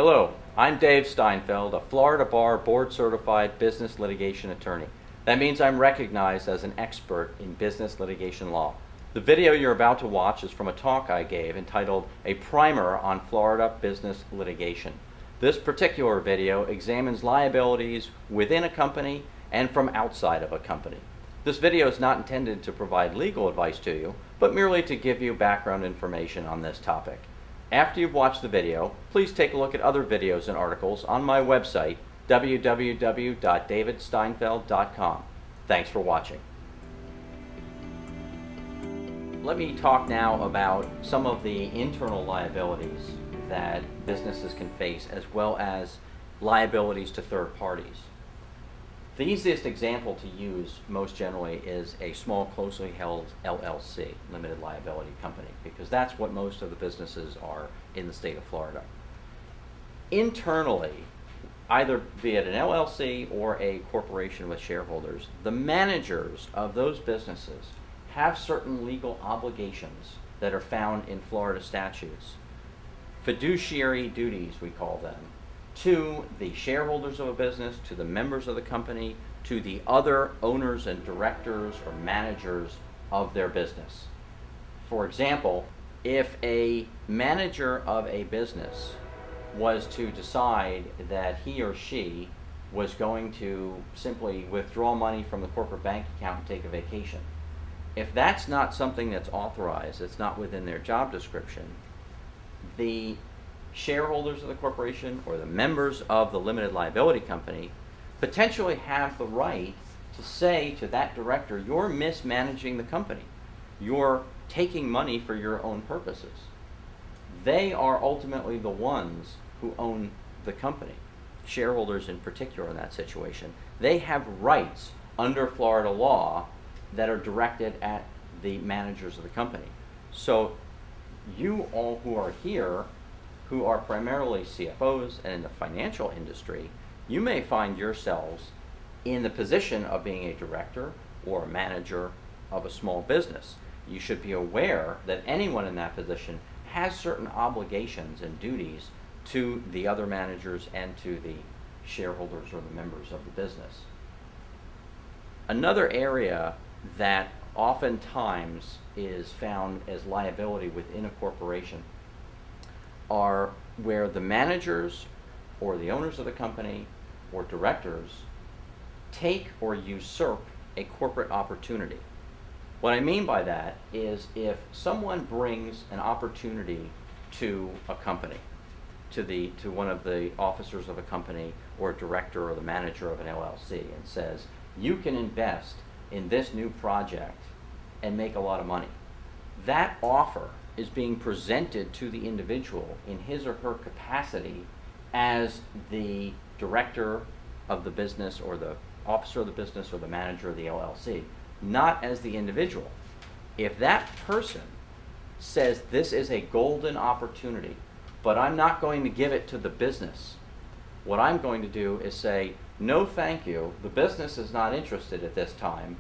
Hello, I'm Dave Steinfeld, a Florida Bar board-certified business litigation attorney. That means I'm recognized as an expert in business litigation law. The video you're about to watch is from a talk I gave entitled A Primer on Florida Business Litigation. This particular video examines liabilities within a company and from outside of a company. This video is not intended to provide legal advice to you, but merely to give you background information on this topic. After you've watched the video, please take a look at other videos and articles on my website, www.davidsteinfeld.com. Thanks for watching. Let me talk now about some of the internal liabilities that businesses can face, as well as liabilities to third parties. The easiest example to use most generally is a small, closely held LLC, limited liability company, because that's what most of the businesses are in the state of Florida. Internally, either be it an LLC or a corporation with shareholders, the managers of those businesses have certain legal obligations that are found in Florida statutes. Fiduciary duties, we call them, to the shareholders of a business, to the members of the company, to the other owners and directors or managers of their business. For example, if a manager of a business was to decide that he or she was going to simply withdraw money from the corporate bank account and take a vacation, if that's not something that's authorized, it's not within their job description, the shareholders of the corporation or the members of the limited liability company potentially have the right to say to that director, you're mismanaging the company. You're taking money for your own purposes. They are ultimately the ones who own the company, shareholders in particular in that situation. They have rights under Florida law that are directed at the managers of the company. So you all who are here, who are primarily CFOs and in the financial industry, you may find yourselves in the position of being a director or a manager of a small business. You should be aware that anyone in that position has certain obligations and duties to the other managers and to the shareholders or the members of the business. Another area that oftentimes is found as liability within a corporation are where the managers or the owners of the company or directors take or usurp a corporate opportunity. What I mean by that is if someone brings an opportunity to a company, to one of the officers of a company or a director or the manager of an LLC and says, you can invest in this new project and make a lot of money. That offer is being presented to the individual in his or her capacity as the director of the business or the officer of the business or the manager of the LLC, not as the individual. If that person says this is a golden opportunity, but I'm not going to give it to the business, what I'm going to do is say, no thank you, the business is not interested at this time,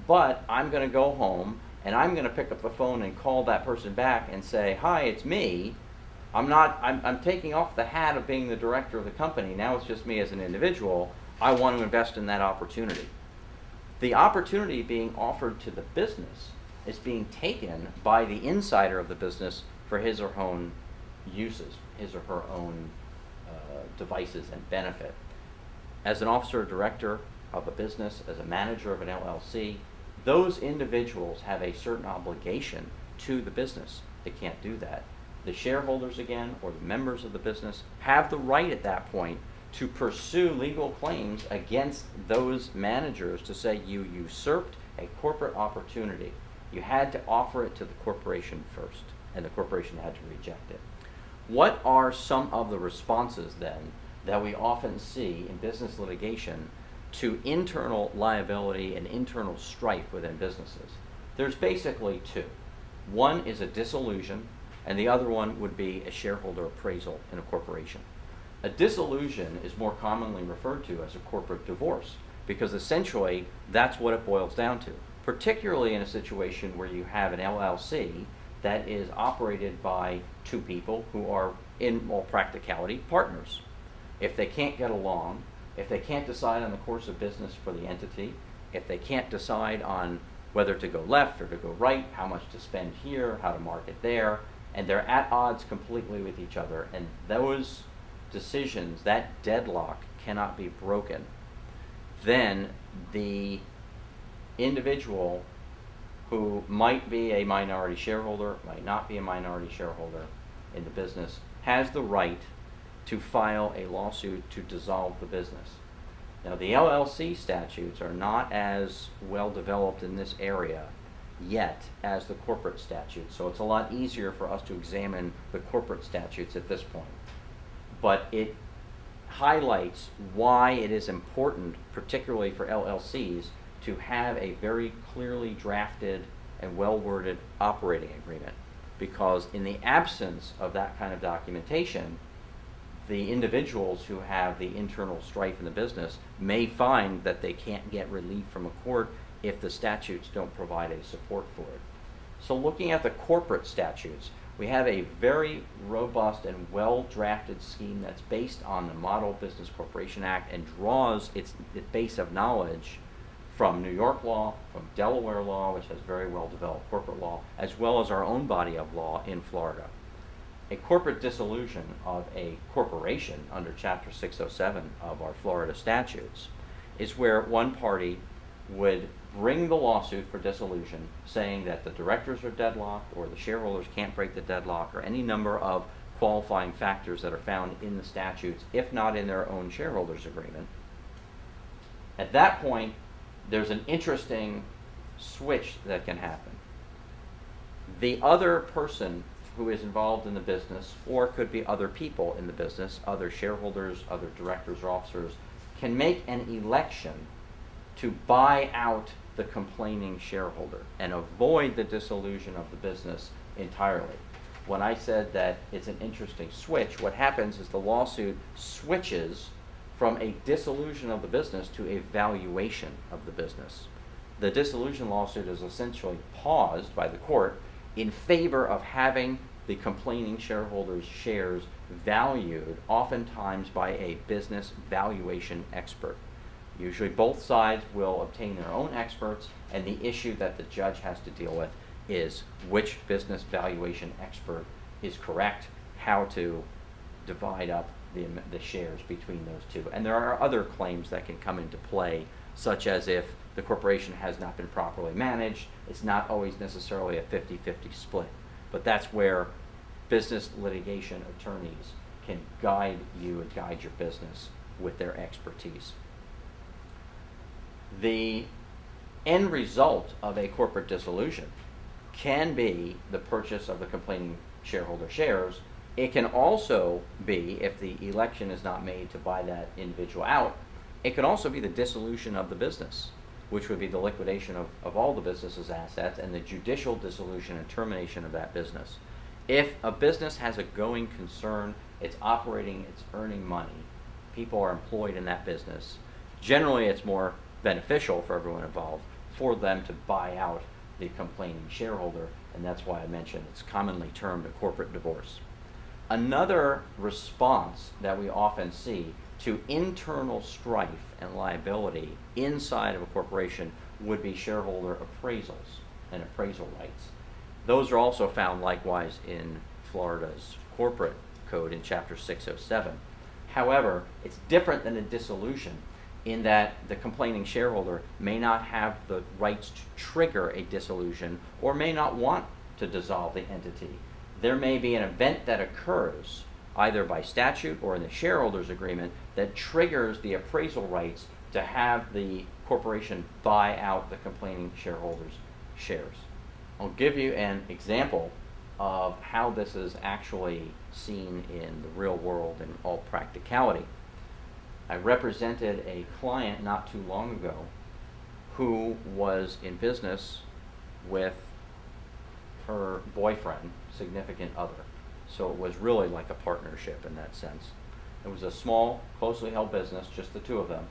but I'm going to go home and I'm going to pick up the phone and call that person back and say, hi, it's me. I'm taking off the hat of being the director of the company. Now it's just me as an individual. I want to invest in that opportunity. The opportunity being offered to the business is being taken by the insider of the business for his or her own uses, his or her own devices and benefit. As an officer or director of a business, as a manager of an LLC, those individuals have a certain obligation to the business. They can't do that. The shareholders, again, or the members of the business, have the right at that point to pursue legal claims against those managers to say you usurped a corporate opportunity. You had to offer it to the corporation first, and the corporation had to reject it. What are some of the responses then that we often see in business litigation to internal liability and internal strife within businesses? There's basically two. One is a dissolution, and the other one would be a shareholder appraisal in a corporation. A dissolution is more commonly referred to as a corporate divorce, because essentially that's what it boils down to, particularly in a situation where you have an LLC that is operated by two people who are in all practicality, partners. If they can't get along, if they can't decide on the course of business for the entity, if they can't decide on whether to go left or to go right, how much to spend here, how to market there, and they're at odds completely with each other, and those decisions, that deadlock cannot be broken, then the individual who might be a minority shareholder, might not be a minority shareholder in the business, has the right to file a lawsuit to dissolve the business. Now, the LLC statutes are not as well developed in this area yet as the corporate statutes, so it's a lot easier for us to examine the corporate statutes at this point. But it highlights why it is important, particularly for LLCs, to have a very clearly drafted and well-worded operating agreement, because in the absence of that kind of documentation, the individuals who have the internal strife in the business may find that they can't get relief from a court if the statutes don't provide a support for it. So looking at the corporate statutes, we have a very robust and well-drafted scheme that's based on the Model Business Corporation Act and draws its base of knowledge from New York law, from Delaware law, which has very well-developed corporate law, as well as our own body of law in Florida. A corporate dissolution of a corporation under Chapter 607 of our Florida statutes is where one party would bring the lawsuit for dissolution, saying that the directors are deadlocked or the shareholders can't break the deadlock or any number of qualifying factors that are found in the statutes, if not in their own shareholders agreement. At that point, there's an interesting switch that can happen. The other person who is involved in the business, or could be other people in the business, other shareholders, other directors or officers, can make an election to buy out the complaining shareholder and avoid the dissolution of the business entirely. When I said that it's an interesting switch, what happens is the lawsuit switches from a dissolution of the business to a valuation of the business. The dissolution lawsuit is essentially paused by the court in favor of having the complaining shareholders' shares valued, oftentimes by a business valuation expert. Usually both sides will obtain their own experts, and the issue that the judge has to deal with is which business valuation expert is correct, how to divide up the shares between those two. And there are other claims that can come into play, such as if the corporation has not been properly managed. It's not always necessarily a 50-50 split, but that's where business litigation attorneys can guide you and guide your business with their expertise. The end result of a corporate dissolution can be the purchase of the complaining shareholder shares. It can also be, if the election is not made to buy that individual out, it can also be the dissolution of the business, which would be the liquidation of all the business's assets and the judicial dissolution and termination of that business. If a business has a going concern, it's operating, it's earning money, people are employed in that business, generally it's more beneficial for everyone involved for them to buy out the complaining shareholder, and that's why I mentioned it's commonly termed a corporate divorce. Another response that we often see to internal strife and liability inside of a corporation would be shareholder appraisals and appraisal rights. Those are also found likewise in Florida's corporate code in Chapter 607. However, it's different than a dissolution in that the complaining shareholder may not have the rights to trigger a dissolution or may not want to dissolve the entity. There may be an event that occurs either by statute or in the shareholders agreement that triggers the appraisal rights to have the corporation buy out the complaining shareholders' shares. I'll give you an example of how this is actually seen in the real world in all practicality. I represented a client not too long ago who was in business with her boyfriend, significant other. So it was really like a partnership in that sense. It was a small, closely held business, just the two of them.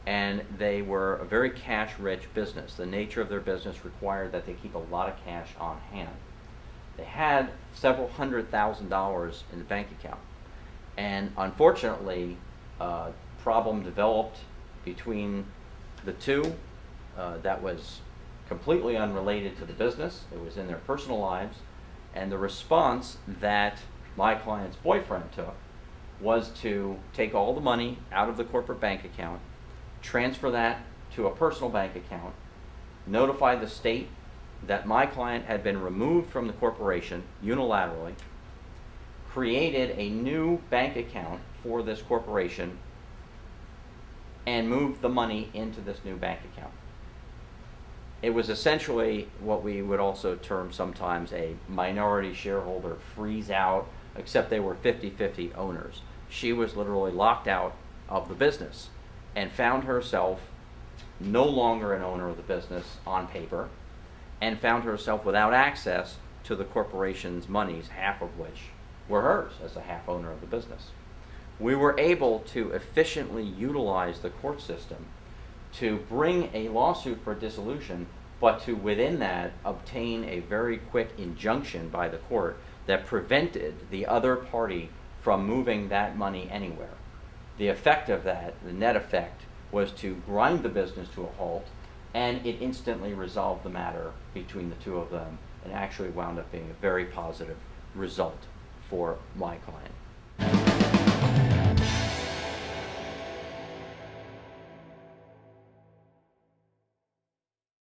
And they were a very cash-rich business. The nature of their business required that they keep a lot of cash on hand. They had several $100,000 in the bank account. And unfortunately, problem developed between the two that was completely unrelated to the business. It was in their personal lives. And the response that my client's boyfriend took was to take all the money out of the corporate bank account, transfer that to a personal bank account, notify the state that my client had been removed from the corporation unilaterally, created a new bank account for this corporation, and moved the money into this new bank account. It was essentially what we would also term sometimes a minority shareholder freeze out, except they were 50-50 owners. She was literally locked out of the business and found herself no longer an owner of the business on paper, and found herself without access to the corporation's monies, half of which were hers as a half owner of the business. We were able to efficiently utilize the court system to bring a lawsuit for dissolution, but to within that obtain a very quick injunction by the court that prevented the other party from moving that money anywhere. The effect of that, the net effect, was to grind the business to a halt, and it instantly resolved the matter between the two of them and actually wound up being a very positive result for my client.